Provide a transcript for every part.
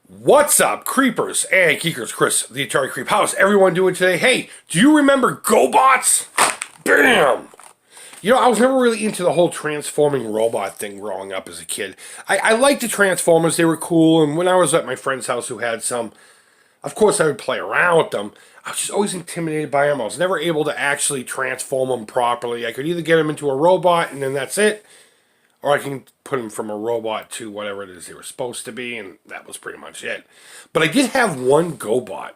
What's up, creepers and geekers? Chris, the Atari Creep. How's everyone doing today? Hey, do you remember GoBots? Bam! You know, I was never really into the whole transforming robot thing growing up as a kid. I liked the Transformers, they were cool, and when I was at my friend's house who had some, of course I would play around with them. I was just always intimidated by them. I was never able to actually transform them properly. I could either get them into a robot and then that's it, or I can put them from a robot to whatever it is they were supposed to be, and that was pretty much it. But I did have one GoBot.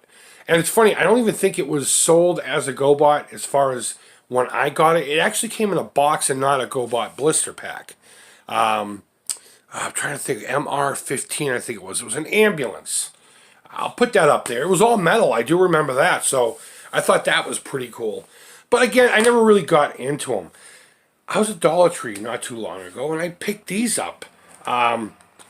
And it's funny, I don't even think it was sold as a GoBot as far as when I got it. It actually came in a box and not a GoBot blister pack. I'm trying to think, MR15 I think it was. It was an ambulance. I'll put that up there. It was all metal, I do remember that, so I thought that was pretty cool. But again, I never really got into them. I was at Dollar Tree not too long ago, and I picked these up.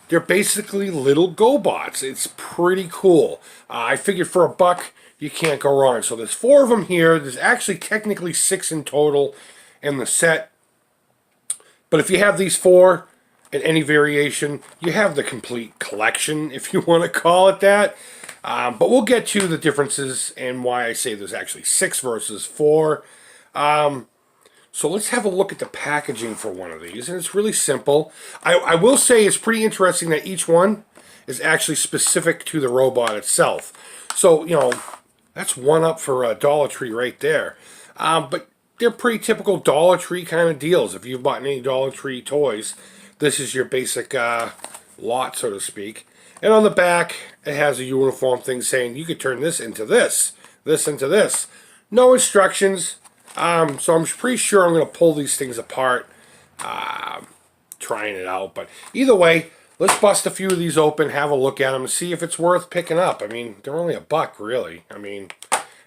They're basically little GoBots. It's pretty cool. I figured for a buck, you can't go wrong. So there's 4 of them here. There's actually technically 6 in total in the set. But if you have these 4 in any variation, you have the complete collection, if you want to call it that. But we'll get to the differences and why I say there's actually 6 versus 4. So let's have a look at the packaging for one of these, and it's really simple. I will say it's pretty interesting that each one is actually specific to the robot itself. So, you know, that's one up for a Dollar Tree right there. But they're pretty typical Dollar Tree kind of deals. If you've bought any Dollar Tree toys, this is your basic lot, so to speak. And on the back, it has a uniform thing saying you could turn this into this into this. No instructions. So I'm pretty sure I'm going to pull these things apart, trying it out. But either way, let's bust a few of these open, have a look at them, and see if it's worth picking up. I mean, they're only a buck, really. I mean,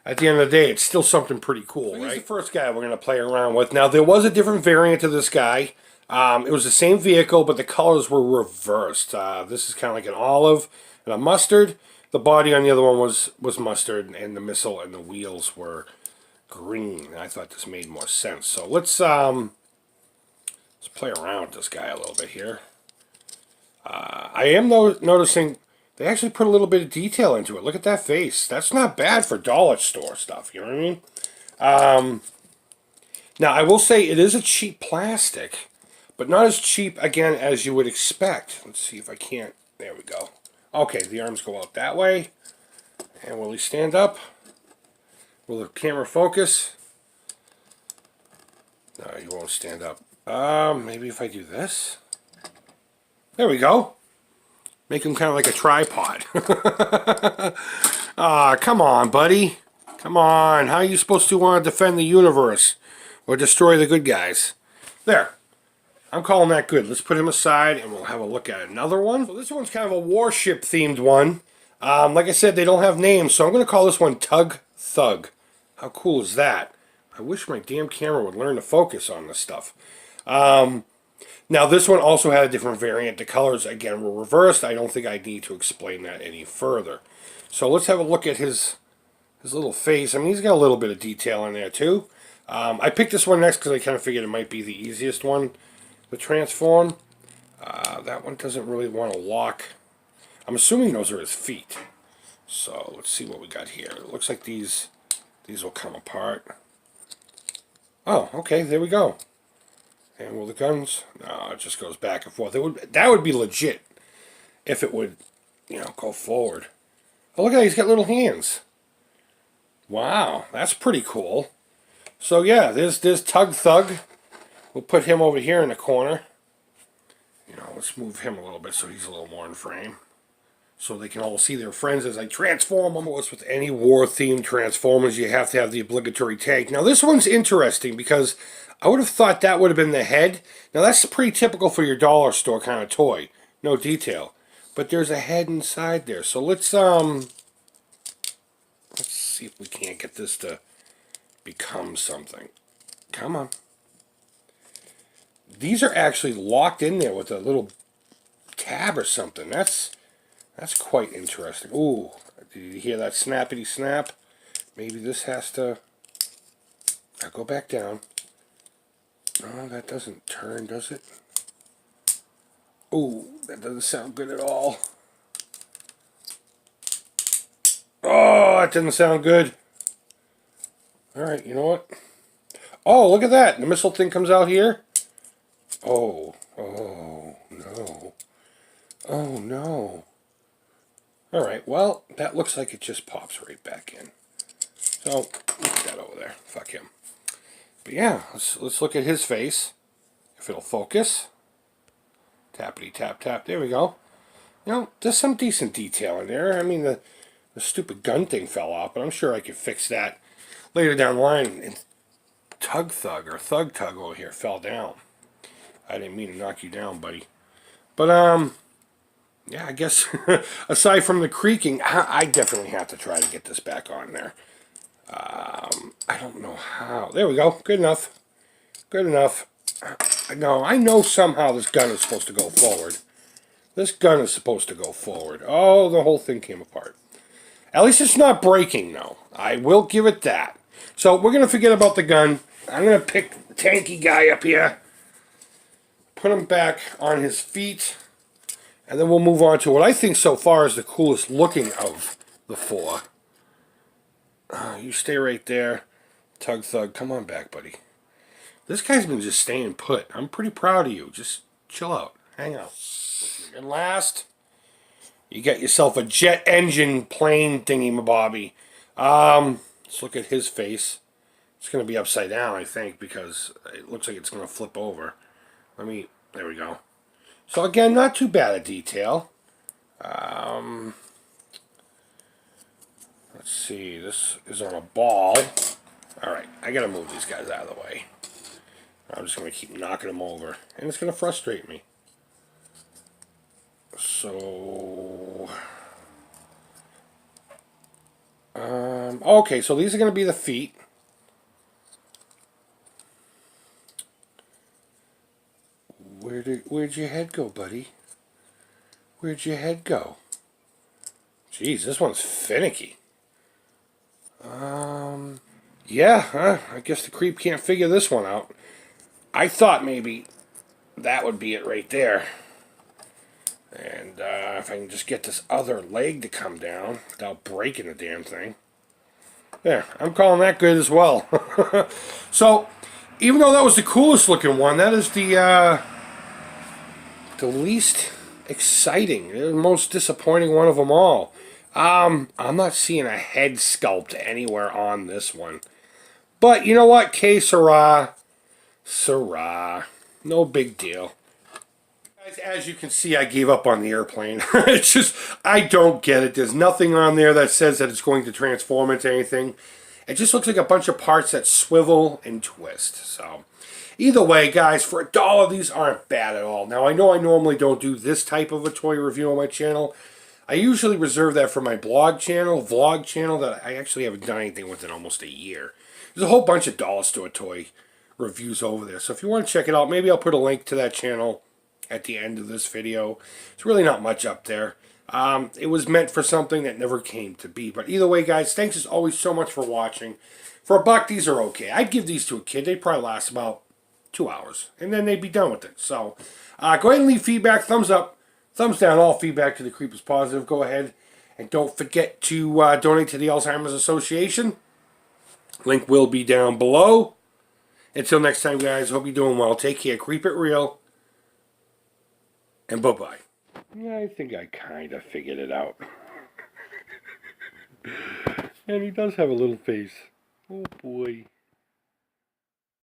at the end of the day, it's still something pretty cool, right? Here's the first guy we're going to play around with. Now, there was a different variant of this guy. It was the same vehicle, but the colors were reversed. This is kind of like an olive and a mustard. The body on the other one was mustard, and the missile and the wheels were green. I thought this made more sense. So let's play around with this guy a little bit here. I am noticing they actually put a little bit of detail into it. Look at that face. That's not bad for dollar store stuff. You know what I mean? Now I will say it is a cheap plastic, but not as cheap again as you would expect. Let's see if I can't. There we go. Okay, the arms go out that way, and will he stand up? Will the camera focus? No, you won't stand up. Maybe if I do this. There we go. Make him kind of like a tripod. Come on, buddy. Come on. How are you supposed to want to defend the universe or destroy the good guys? There. I'm calling that good. Let's put him aside and we'll have a look at another one. So this one's kind of a warship themed one. Like I said, they don't have names, so I'm going to call this one Tug Thug. How cool is that? I wish my damn camera would learn to focus on this stuff. Now this one also had a different variant. The colors, again, were reversed. I don't think I need to explain that any further. So let's have a look at his little face. I mean, he's got a little bit of detail in there too. I picked this one next because I kind of figured it might be the easiest one to transform. That one doesn't really want to lock. I'm assuming those are his feet. So let's see what we got here. It looks like these will come apart. Oh, okay, there we go. And will the guns? No, it just goes back and forth. That would be legit if it would, you know, go forward. Oh, look at that, he's got little hands. Wow, that's pretty cool. So yeah, there's Tug Thug. We'll put him over here in the corner. You know, let's move him a little bit so he's a little more in frame, so they can all see their friends as I transform them. With any war-themed Transformers, you have to have the obligatory tank. Now, this one's interesting because I would have thought that would have been the head. Now, that's pretty typical for your dollar store kind of toy. No detail. But there's a head inside there. So let's see if we can't get this to become something. Come on. These are actually locked in there with a little tab or something. That's quite interesting. Ooh, did you hear that snappity snap? Maybe this has to... Now go back down. No, that doesn't turn, does it? Ooh, that doesn't sound good at all. that didn't sound good. Alright, you know what? Oh, look at that. The missile thing comes out here. Oh, oh, no. Oh, no. Alright, well, that looks like it just pops right back in. So, put that over there. Fuck him. But yeah, let's look at his face. If it'll focus. Tappity tap tap. There we go. You know, there's some decent detail in there. I mean, the stupid gun thing fell off, but I'm sure I could fix that later down the line. And Tug Thug or Thug Thug over here fell down. I didn't mean to knock you down, buddy. But yeah, I guess aside from the creaking, I definitely have to try to get this back on there. I don't know how. There we go. Good enough. Good enough. No, I know somehow this gun is supposed to go forward. This gun is supposed to go forward. Oh, the whole thing came apart. At least it's not breaking, though. I will give it that. So we're going to forget about the gun. I'm going to pick the tanky guy up here. Put him back on his feet. And then we'll move on to what I think so far is the coolest looking of the four. You stay right there. Tug Thug, come on back, buddy. This guy's been just staying put. I'm pretty proud of you. Just chill out. Hang out. And last, you got yourself a jet engine plane thingy-mabobby. Let's look at his face. It's going to be upside down, I think, because it looks like it's going to flip over. There we go. So again, not too bad a detail. Let's see, this is on a ball. Alright, I gotta move these guys out of the way. I'm just gonna keep knocking them over. And it's gonna frustrate me. So... okay, so these are gonna be the feet. Where'd your head go, buddy? Where'd your head go? Jeez, this one's finicky. Yeah, I guess the creep can't figure this one out. I thought maybe that would be it right there. And if I can just get this other leg to come down without breaking the damn thing. There, I'm calling that good as well. So, even though that was the coolest looking one, that is the least exciting, the most disappointing one of them all. I'm not seeing a head sculpt anywhere on this one. But you know what? Que sera. Sera. No big deal. Guys, as you can see, I gave up on the airplane. It's just, I don't get it. There's nothing on there that says that it's going to transform into anything. It just looks like a bunch of parts that swivel and twist. So, either way, guys, for $1, these aren't bad at all. Now, I know I normally don't do this type of a toy review on my channel. I usually reserve that for my vlog channel that I actually haven't done anything with in almost a year. There's a whole bunch of dollar store toy reviews over there. So if you want to check it out, maybe I'll put a link to that channel at the end of this video. It's really not much up there. It was meant for something that never came to be. But either way, guys, thanks as always so much for watching. For $1, these are okay. I'd give these to a kid. They'd probably last about 2 hours. And then they'd be done with it. So go ahead and leave feedback. Thumbs up. Thumbs down, all feedback to the Creep is positive. Go ahead and don't forget to donate to the Alzheimer's Association. Link will be down below. Until next time, guys, hope you're doing well. Take care. Creep it real. And bye-bye. Yeah, I think I kind of figured it out. And he does have a little face. Oh, boy.